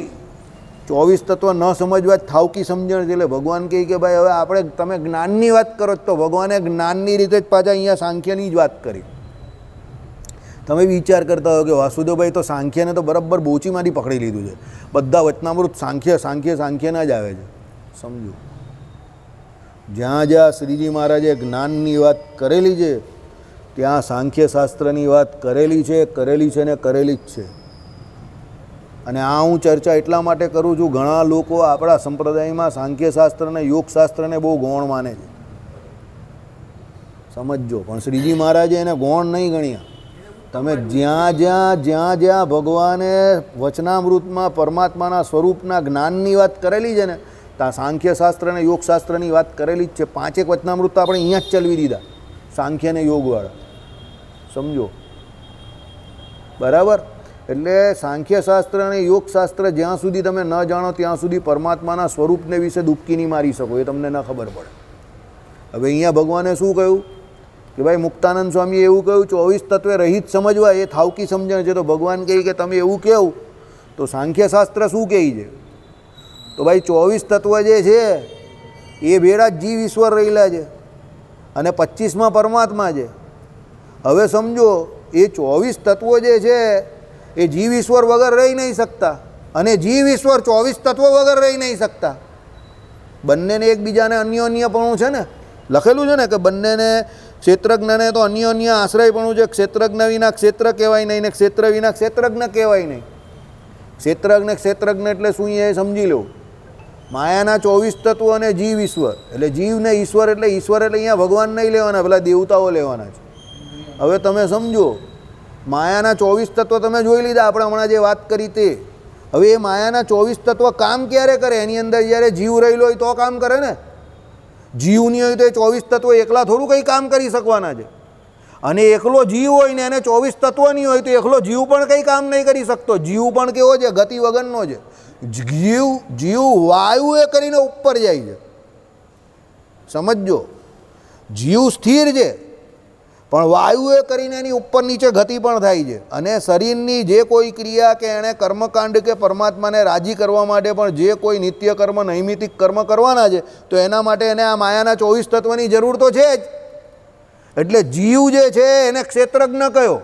24 તત્વ ન સમજવા જ થાવકી સમજણ છે. એટલે ભગવાન કહે કે ભાઈ હવે આપણે, તમે જ્ઞાનની વાત કરો તો ભગવાને જ્ઞાનની રીતે જ પાછા અહીંયા સાંખ્યની જ વાત કરી. તમે વિચાર કરતા હો કે વાસુદેવભાઈ તો સાંખ્યને તો બરાબર બોચીમાંથી પકડી લીધું છે. બધા વચનામૃત સાંખ્યના જ આવે છે. સમજો, જ્યાં શ્રીજી મહારાજે જ્ઞાનની વાત કરેલી છે ત્યાં સાંખ્યશાસ્ત્રની વાત કરેલી છે ને કરેલી જ છે. અને આ હું ચર્ચા એટલા માટે કરું છું, ઘણા લોકો આપણા સંપ્રદાયમાં સાંખ્યશાસ્ત્રને યોગશાસ્ત્રને બહુ ગૌણ માને છે. સમજો, પણ શ્રીજી મહારાજે એને ગૌણ નહીં ગણ્યા. તમે જ્યાં ભગવાને વચનામૃતમાં પરમાત્માના સ્વરૂપના જ્ઞાનની વાત કરેલી છે ને, ત્યાં સાંખ્યશાસ્ત્ર અને યોગશાસ્ત્રની વાત કરેલી જ છે. 5 વચનામૃત તો આપણે અહીંયા જ ચલવી દીધા, સાંખ્ય અને યોગવાળા. સમજો, બરાબર. એટલે સાંખ્યશાસ્ત્ર અને યોગશાસ્ત્ર જ્યાં સુધી તમે ન જાણો ત્યાં સુધી પરમાત્માના સ્વરૂપને વિશે ડૂબકી નહીં મારી શકો, એ તમને ન ખબર પડે. હવે અહીંયા ભગવાને શું કહ્યું કે ભાઈ મુક્તાનંદ સ્વામીએ એવું કહ્યું 24 તત્વે રહિત સમજવા એ થાવકી સમજણ છે. તો ભગવાન કહે કે તમે એવું કહો તો સાંખ્યશાસ્ત્ર શું કહે છે? તો ભાઈ 24 તત્વ જે છે એ ભેળા જીવ ઈશ્વર રહેલા છે અને 25માં પરમાત્મા છે. હવે સમજો, એ 24 તત્વો જે છે એ જીવ ઈશ્વર વગર રહી નહીં શકતા, અને જીવ ઈશ્વર 24 તત્વો વગર રહી નહીં શકતા. બંનેને એકબીજાને અન્યોન્યપણું છે ને, લખેલું છે ને કે બંનેને ક્ષેત્રજ્ઞને તો અન્યોન્ય આશ્રયપણું છે. ક્ષેત્રજ્ઞ વિના ક્ષેત્ર કહેવાય નહીં, ને ક્ષેત્ર વિના ક્ષેત્રજ્ઞ કહેવાય નહીં. ક્ષેત્રજ્ઞ એટલે શું એ સમજી લો. માયાના 24 તત્વો અને જીવ ઈશ્વર, એટલે જીવ ને ઈશ્વર એટલે અહીંયા ભગવાન નહીં લેવાના, પેલા દેવતાઓ લેવાના છે. હવે તમે સમજો, માયાના 24 તત્વ તમે જોઈ લીધા, આપણે હમણાં જે વાત કરી તે. હવે એ માયાના 24 તત્વ કામ ક્યારે કરે? એની અંદર જ્યારે જીવ રહેલો હોય તો કામ કરે ને. જીવ નહીં હોય તો એ 24 તત્વો એકલા થોડું કંઈ કામ કરી શકવાના છે. અને એકલો જીવ હોય ને એને 24 તત્વો નહીં હોય તો એકલો જીવ પણ કંઈ કામ નહીં કરી શકતો. જીવ પણ કેવો છે? ગતિ વગરનો છે. જીવ વાયુ એ કરીને ઉપર જાય છે. સમજો, જીવ સ્થિર છે પણ વાયુ એ કરીને એની ઉપર નીચે ગતિ પણ થાય છે. અને શરીરની જે કોઈ ક્રિયા કે એણે કર્મકાંડ કે પરમાત્માને રાજી કરવા માટે પણ જે કોઈ નિત્ય કર્મ નૈમિતિક કર્મ કરવાના છે તો એના માટે એને આ માયાના 24 તત્વની જરૂર તો છે જ. એટલે જીવ જે છે એને ક્ષેત્રજ્ઞ કયો,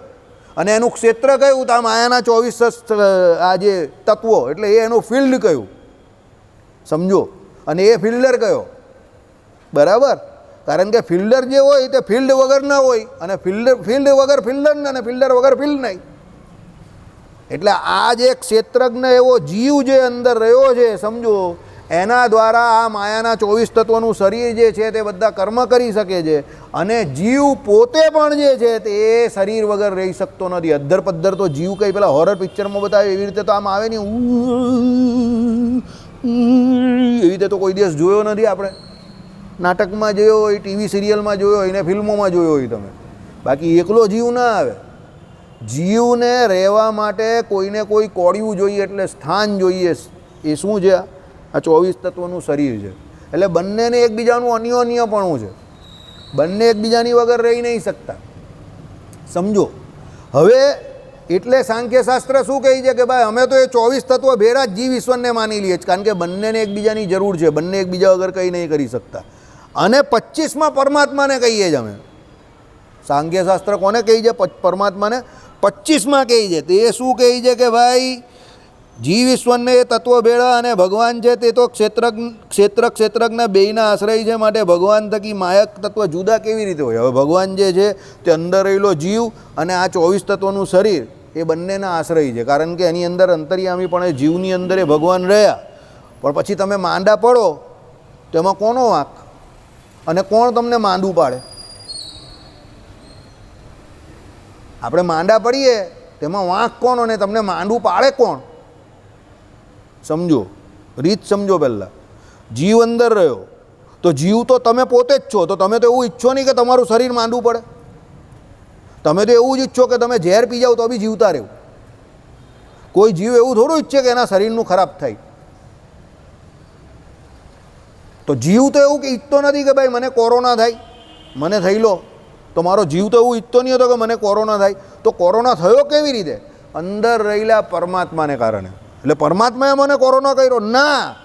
અને એનું ક્ષેત્ર કયું? તો આ માયાના 24 આ જે તત્વો, એટલે એ એનું ફિલ્ડ કયું. સમજો, અને એ ફિલ્ડર કયો? બરાબર. કારણ કે ફિલ્ડર જે હોય તે ફિલ્ડ વગર ના હોય, અને ફિલ્ડ વગર ફિલ્ડર ને, અને ફિલ્ડર વગર ફિલ્ડ નહીં. એટલે આ જે ક્ષેત્રજ્ઞ એવો જીવ જે અંદર રહ્યો છે, સમજો, એના દ્વારા આ માયાના 24 તત્વોનું શરીર જે છે તે બધા કર્મ કરી શકે છે. અને જીવ પોતે પણ જે છે તે શરીર વગર રહી શકતો નથી. અદ્ધર પદ્ધર તો જીવ કંઈ પેલા હોરર પિક્ચરમાં બતાવે એવી રીતે તો આમ આવે નહીં, એવી રીતે તો કોઈ દિવસ જોયો નથી આપણે. નાટકમાં જોયો હોય, ટીવી સિરિયલમાં જોયો હોય ને ફિલ્મોમાં જોયો હોય તમે. બાકી એકલો જીવ ના આવે. જીવને રહેવા માટે કોઈને કોઈ કોળિયું જોઈએ, એટલે સ્થાન જોઈએ. એ શું છે? આ 24 તત્વનું શરીર છે. એટલે બંનેને એકબીજાનું અન્યોન્યપણું છે. બંને એકબીજાની વગર રહી નહીં શકતા. સમજો, હવે એટલે સાંખ્યશાસ્ત્ર શું કહે છે કે ભાઈ અમે તો એ 24 તત્વો ભેરા જ જીવ ઈશ્વરને માની લઈએ છીએ, કારણ કે બંનેને એકબીજાની જરૂર છે, બંને એકબીજા વગર કંઈ નહીં કરી શકતા. અને 25માં પરમાત્માને કહીએ છીએ અમે. સાંખ્યશાસ્ત્ર કોને કહે છે? પરમાત્માને 25માં કહે છે. તે શું કહે છે કે ભાઈ જીવ ઈશ્વરને એ તત્વો ભેળા અને ભગવાન છે તે તો ક્ષેત્રજ્ઞ બેયના આશ્રય છે, માટે ભગવાન થકી માયક તત્વ જુદા કેવી રીતે હોય? હવે ભગવાન જે છે તે અંદર રહેલો જીવ અને આ 24 તત્વોનું શરીર એ બંનેના આશ્રય છે, કારણ કે એની અંદર અંતર્યામી પણ એ જીવની અંદર એ ભગવાન રહ્યા. પણ પછી તમે માંડા પડો તો એમાં કોનો વાંક? અને કોણ તમને માંદું પાડે? આપણે માંડા પડીએ તેમાં વાંક કોણ અને તમને માંદું પાડે કોણ? સમજો, રીત સમજો. પહેલાં જીવ અંદર રહ્યો તો જીવ તો તમે પોતે જ છો, તો તમે તો એવું ઈચ્છો નહીં કે તમારું શરીર માંદું પડે. તમે તો એવું જ ઈચ્છો કે તમે ઝેર પી જાઓ તો બી જીવતા રહેવું. કોઈ જીવ એવું થોડું ઈચ્છે કે એના શરીરનું ખરાબ થાય. તો જીવ તો એવું કે ઈચ્છતો નથી કે ભાઈ મને કોરોના થાય, મને થઈ લો. તો મારો જીવ તો એવું ઈચ્છતો નહીં હતો કે મને કોરોના થાય. તો કોરોના થયો કેવી રીતે? અંદર રહેલા પરમાત્માને કારણે. એટલે પરમાત્માએ મને કોરોના કર્યો ના,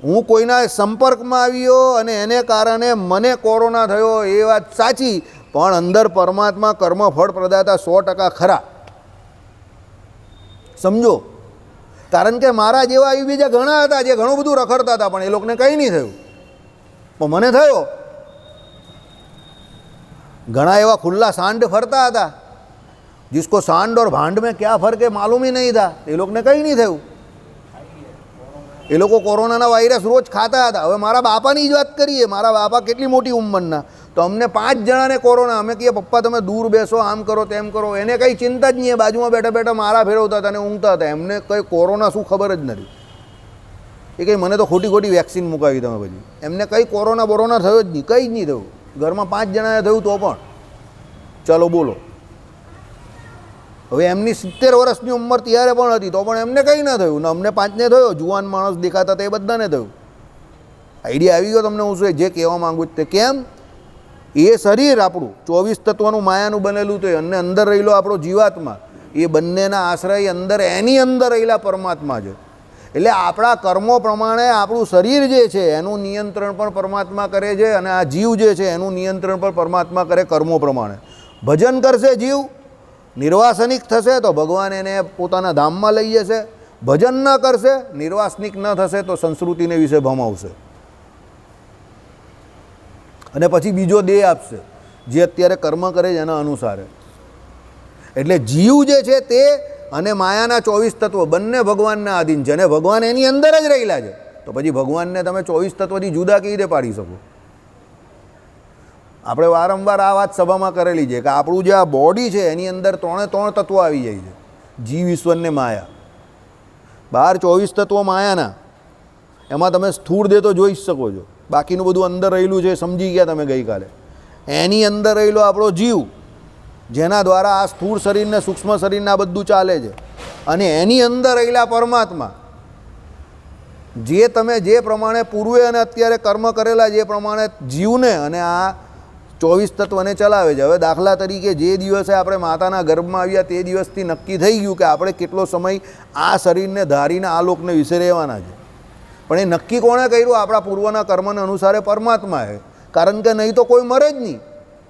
હું કોઈના સંપર્કમાં આવ્યો અને એને કારણે મને કોરોના થયો એ વાત સાચી, પણ અંદર પરમાત્મા કર્મફળ પ્રદાતા 100% ખરા. સમજો, કારણ કે મારા જેવા આવી બીજા ઘણા હતા જે ઘણું બધું રખડતા હતા પણ એ લોકોને કંઈ નહીં થયું, પણ મને થયો. ઘણા એવા ખુલ્લા સાંડ ફરતા હતા जिसको सांड और भांड में क्या फर्क है मालूम ही नहीं था, એ લોકોને કંઈ નહીં થયું. એ લોકો કોરોનાના વાયરસ રોજ ખાતા હતા. હવે મારા બાપાની જ વાત કરીએ, મારા બાપા કેટલી મોટી ઉંમરના, તો અમને 5 જણાને કોરોના. અમે કહીએ પપ્પા તમે દૂર બેસો, આમ કરો તેમ કરો, એને કંઈ ચિંતા જ નહીં. બાજુમાં બેઠા બેઠા મારા ફેરવતા હતા અને ઊંઘતા હતા. એમને કંઈ કોરોના શું ખબર જ નથી. એ કંઈ મને તો ખોટી ખોટી વેક્સિન મુકાવી તમે પછી. એમને કંઈ કોરોના બોરોના થયો જ નહીં, કંઈ જ નહીં થયું. ઘરમાં 5 જણાને થયું તો પણ ચાલો બોલો. હવે એમની 70 વર્ષની ઉંમર ત્યારે પણ હતી તો પણ એમને કંઈ ના થયું ને અમને 5ને થયો. જુવાન માણસ દેખાતા હતા એ બધાને થયું. આઈડિયા આવી ગયો તમને? હું શું જે કહેવા માગું તે કેમ? એ શરીર આપણું 24 તત્વનું માયાનું બનેલું તો અને અંદર રહેલો આપણો જીવાત્મા, એ બંનેના આશ્રય અંદર એની અંદર રહેલા પરમાત્મા છે. એટલે આપણા કર્મો પ્રમાણે આપણું શરીર જે છે એનું નિયંત્રણ પણ પરમાત્મા કરે છે અને આ જીવ જે છે એનું નિયંત્રણ પણ પરમાત્મા કરે કર્મો પ્રમાણે. ભજન કરશે જીવ, નિર્વાસનિક થશે તો ભગવાન એને પોતાના ધામમાં લઈ જશે. ભજન ન કરશે, નિર્વાસનિક ન થશે તો સંસ્કૃતિને વિશે ભમાવશે અને પછી બીજો દેહ આપશે જે અત્યારે કર્મ કરે છે એના અનુસારે. એટલે જીવ જે છે તે અને માયાના 24 તત્વો બંને ભગવાનના આધીન છે અને ભગવાન એની અંદર જ રહેલા છે. તો પછી ભગવાનને તમે 24 તત્વથી જુદા કેવી રીતે પાડી શકો? આપણે વારંવાર આ વાત સભામાં કરેલી છે કે આપણું જે આ બોડી છે એની અંદર 3 તત્વો આવી જાય છે, જીવ ઈશ્વરને માયા. બહાર 24 તત્વો માયાના, એમાં તમે સ્થૂળ દેહ તો જોઈ જ શકો છો, બાકીનું બધું અંદર રહેલું છે સમજી ગયા તમે ગઈકાલે. એની અંદર રહેલો આપણો જીવ જેના દ્વારા આ સ્થૂળ શરીરને સૂક્ષ્મ શરીરને આ બધું ચાલે છે, અને એની અંદર રહેલા પરમાત્મા જે તમે જે પ્રમાણે પૂર્વે અને અત્યારે કર્મ કરેલા જે પ્રમાણે જીવને અને આ 24 તત્વને ચલાવે છે. હવે દાખલા તરીકે જે દિવસે આપણે માતાના ગર્ભમાં આવ્યા તે દિવસથી નક્કી થઈ ગયું કે આપણે કેટલો સમય આ શરીરને ધારીને આ લોકને વિશે રહેવાના છે. પણ એ નક્કી કોણે કર્યું? આપણા પૂર્વના કર્મને અનુસારે પરમાત્માએ. કારણ કે નહીં તો કોઈ મરે જ નહીં.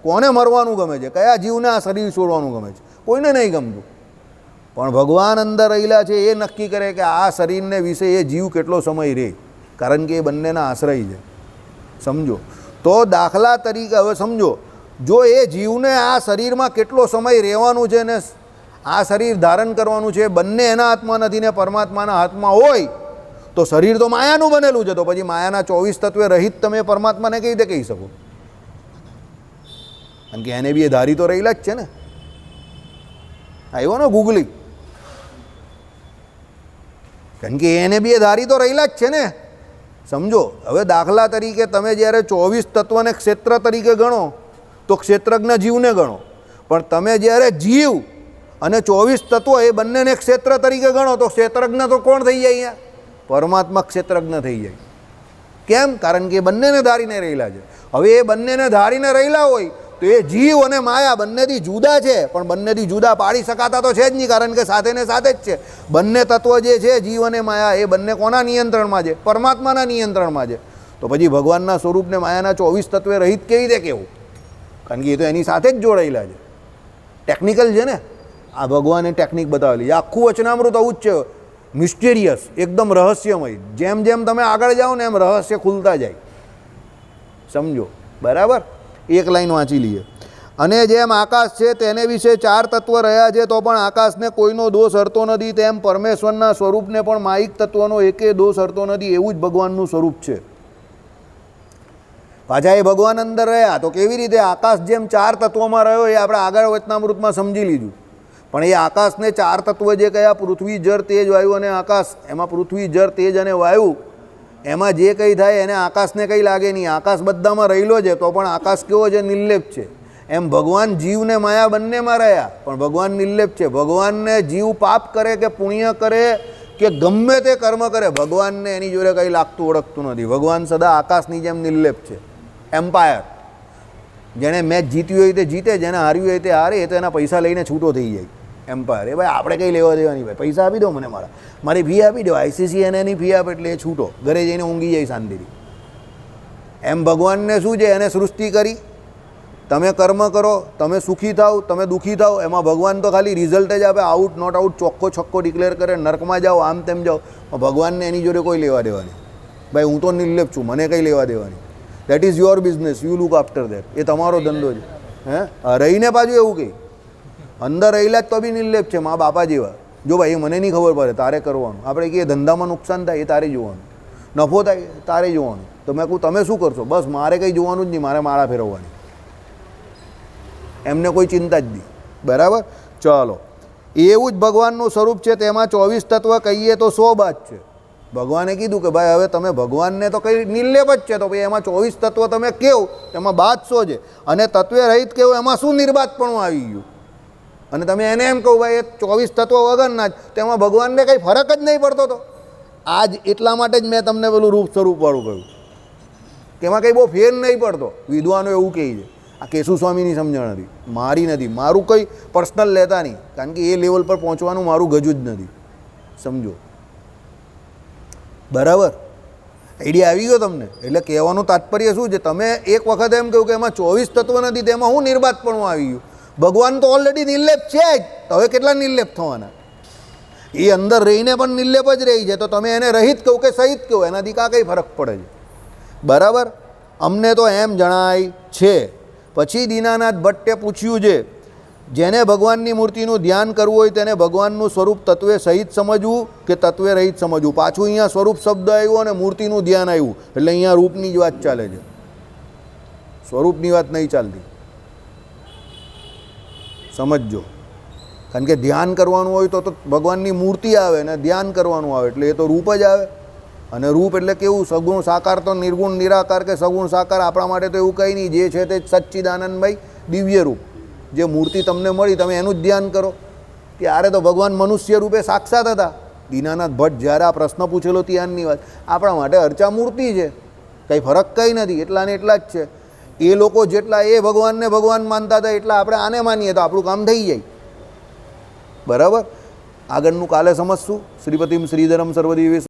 કોને મરવાનું ગમે છે? કયા જીવને આ શરીર છોડવાનું ગમે છે? કોઈને નહીં ગમતું. પણ ભગવાન અંદર રહેલા છે એ નક્કી કરે કે આ શરીરને વિશે એ જીવ કેટલો સમય રહે, કારણ કે એ બંનેના આશ્રય છે. સમજો. તો દાખલા તરીકે હવે સમજો, જો એ જીવને આ શરીરમાં કેટલો સમય રહેવાનું છે ને આ શરીર ધારણ કરવાનું છે, બંને એના હાથમાં નથી ને પરમાત્માના હાથમાં હોય તો શરીર તો માયાનું બનેલું છે. તો પછી માયાના 24 તત્વે રહિત તમે પરમાત્માને કઈ રીતે કહી શકો? કારણ કે એને બી એ ધારી તો રહેલા જ છે ને. આવ્યો ને ગૂગલી? કારણ કે એને બી એ ધારી તો રહેલા જ છે ને. સમજો. હવે દાખલા તરીકે તમે જ્યારે 24 તત્વને ક્ષેત્ર તરીકે ગણો તો ક્ષેત્રજ્ઞ જીવને ગણો, પણ તમે જ્યારે જીવ અને 24 તત્વો એ બંનેને ક્ષેત્ર તરીકે ગણો તો ક્ષેત્રજ્ઞ તો કોણ થઈ જાય? અહીંયા પરમાત્મા ક્ષેત્રજ્ઞ થઈ જાય. કેમ? કારણ કે એ બંનેને ધારીને રહેલા છે. હવે એ બંનેને ધારીને રહેલા હોય તો તો એ જીવ અને માયા બંનેથી જુદા છે, પણ બંનેથી જુદા પાડી શકાતા તો છે જ નહીં, કારણ કે સાથે ને સાથે જ છે. બંને તત્વ જે છે જીવ અને માયા એ બંને કોના નિયંત્રણમાં છે? પરમાત્માના નિયંત્રણમાં છે. તો પછી ભગવાનના સ્વરૂપને માયાના 24 તત્વે રહિત કેવી રીતે કહેવું? કારણ કે એ તો એની સાથે જ જોડાયેલા છે. ટેકનિકલ છે ને, આ ભગવાને ટેકનિક બતાવેલી. આખું વચનામૃત આવું જ છે, મિસ્ટેરિયસ, એકદમ રહસ્યમય. જેમ જેમ તમે આગળ જાઓ ને એમ રહસ્ય ખુલતા જાય. સમજો, બરાબર? એક લાઈન વાંચી લઈએ. અને જેમ આકાશ છે તેને વિશે 4 તત્વ રહ્યા છે, તો પણ આકાશને કોઈનો દોષ હરતો નથી, તેમ પરમેશ્વરના સ્વરૂપને પણ માયિક તત્વનો એકે દોષ હરતો નથી. એવું જ ભગવાનનું સ્વરૂપ છે. પાછા એ ભગવાન અંદર રહ્યા તો કેવી રીતે આકાશ જેમ 4 તત્વોમાં રહ્યો એ આપણે આગળ વચનામૃતમાં સમજી લીધું. પણ એ આકાશને 4 તત્વ જે કયા, પૃથ્વી, જળ, તેજ, વાયુ અને આકાશ, એમાં પૃથ્વી, જળ, તેજ અને વાયુ, એમાં જે કંઈ થાય એને આકાશને કંઈ લાગે નહીં. આકાશ બધામાં રહેલો છે, તો પણ આકાશ કેવો છે? નિર્લેપ છે. એમ ભગવાન જીવને માયા બંનેમાં રહ્યા, પણ ભગવાન નિર્લેપ છે. ભગવાનને જીવ પાપ કરે કે પુણ્ય કરે કે ગમે તે કર્મ કરે, ભગવાનને એની જોડે કંઈ લાગતું ઓળખતું નથી. ભગવાન સદા આકાશની જેમ નિર્લેપ છે. એમ્પાયર, જેણે મેચ જીત્યું હોય તે જીતે, જેને હાર્યું હોય તે હારે, એ તો એના પૈસા લઈને છૂટો થઈ જાય. એમ્પાયર એ ભાઈ આપણે કંઈ લેવા દેવાની, ભાઈ પૈસા આપી દો મને, મારી ફી આપી દો, ICC એની ફી આપે એટલે એ છૂટો, ઘરે જઈને ઊંઘી જાય શાંતિથી. એમ ભગવાનને શું છે? એને સૃષ્ટિ કરી, તમે કર્મ કરો, તમે સુખી થાવ, તમે દુઃખી થાવ, એમાં ભગવાન તો ખાલી રિઝલ્ટ જ આપે, આઉટ નોટ આઉટ, ચોખ્ખો છક્કો ડિક્લેર કરે, નર્કમાં જાઓ, આમ તેમ જાઓ. ભગવાનને એની જોડે કોઈ લેવા દેવાની. ભાઈ હું તો નિર્લેપ છું, મને કંઈ લેવા દેવાની. That is your business, you look after that. એ તમારો ધંધો છે. હે રહીને પાછું એવું કંઈ અંદર રહેલા જ તો બી નિર્લેપ છે, મા બાપા જેવા. જો ભાઈ એ મને નહીં ખબર પડે, તારે કરવાનું. આપણે કહીએ ધંધામાં નુકસાન થાય એ તારે જોવાનું, નફો થાય તારે જોવાનું. તો મેં કહું તમે શું કરશો? બસ મારે કંઈ જોવાનું જ નહીં, મારે માળા ફેરવવાની. એમને કોઈ ચિંતા જ નહીં. બરાબર? ચાલો, એવું જ ભગવાનનું સ્વરૂપ છે. તેમાં 24 તત્વ કહીએ તો 100 બાદ છે. ભગવાને કીધું કે ભાઈ હવે તમે ભગવાનને તો કંઈ નિર્લેપ જ છે, તો ભાઈ એમાં 24 તત્વ તમે કેવું, એમાં બાદ 100 છે. અને તત્વે રહિત કેવું, એમાં શું નિર્બાધપણું આવી ગયું? અને તમે એને એમ કહું ભાઈ એ 24 તત્વો વગરના જ, તેમાં ભગવાનને કંઈ ફરક જ નહીં પડતો. તો આ જ એટલા માટે જ મેં તમને પેલું રૂપ સ્વરૂપવાળું કહ્યું, કે એમાં કંઈ બહુ ફેર નહીં પડતો. વિદ્વાનો એવું કહે છે. આ કેશુ સ્વામીની સમજણ હતી, મારી નથી. મારું કંઈ પર્સનલ લેતા નહીં, કારણ કે એ લેવલ પર પહોંચવાનું મારું ગજું જ નથી. સમજો, બરાબર? આઈડિયા આવી ગયો તમને? એટલે કહેવાનું તાત્પર્ય શું છે? તમે એક વખત એમ કહ્યું કે એમાં 24 તત્વ નથી, તેમાં હું નિર્બાધપણું આવી ગયું? ભગવાન તો ઓલરેડી નિર્લેપ છે જ, તો હવે કેટલા નિર્લેપ થવાના? એ અંદર રહીને પણ નિર્લેપ જ રહી છે, તો તમે એને રહિત કહો કે સહિત કહો, એનાથી કાં કંઈ ફરક પડે છે? બરાબર? અમને તો એમ જણાય છે. પછી દીનાનાથ ભટ્ટે પૂછ્યું છે, જેને ભગવાનની મૂર્તિનું ધ્યાન કરવું હોય તેને ભગવાનનું સ્વરૂપ તત્વે સહિત સમજવું કે તત્વે રહિત સમજવું? પાછું અહીંયા સ્વરૂપ શબ્દ આવ્યો અને મૂર્તિનું ધ્યાન આવ્યું, એટલે અહીંયા રૂપની જ વાત ચાલે છે, સ્વરૂપની વાત નહીં ચાલતી. સમજજો, કારણ કે ધ્યાન કરવાનું હોય તો ભગવાનની મૂર્તિ આવે ને ધ્યાન કરવાનું આવે, એટલે એ તો રૂપ જ આવે. અને રૂપ એટલે કેવું? સગુણ સાકાર તો નિર્ગુણ નિરાકાર કે સગુણ સાકાર આપણા માટે તો એવું કંઈ નહીં. જે છે તે સચ્ચિદાનંદમય દિવ્ય રૂપ. જે મૂર્તિ તમને મળી તમે એનું જ ધ્યાન કરો. ત્યારે તો ભગવાન મનુષ્ય રૂપે સાક્ષાત હતા. દીનાનાથ ભટ્ટ જ્યારે આ પ્રશ્ન પૂછેલો ત્યારની વાત, આપણા માટે અર્ચા મૂર્તિ છે, કંઈ ફરક કંઈ નથી, એટલા ને એટલા જ છે. એ લોકો જેટલા એ ભગવાનને ભગવાન માનતા હતા એટલા આપણે આને માનીએ તો આપણું કામ થઈ જાય. બરાબર? આગળનું કાલે સમજશું. શ્રીપતિમ શ્રીધરમ સર્વદેવે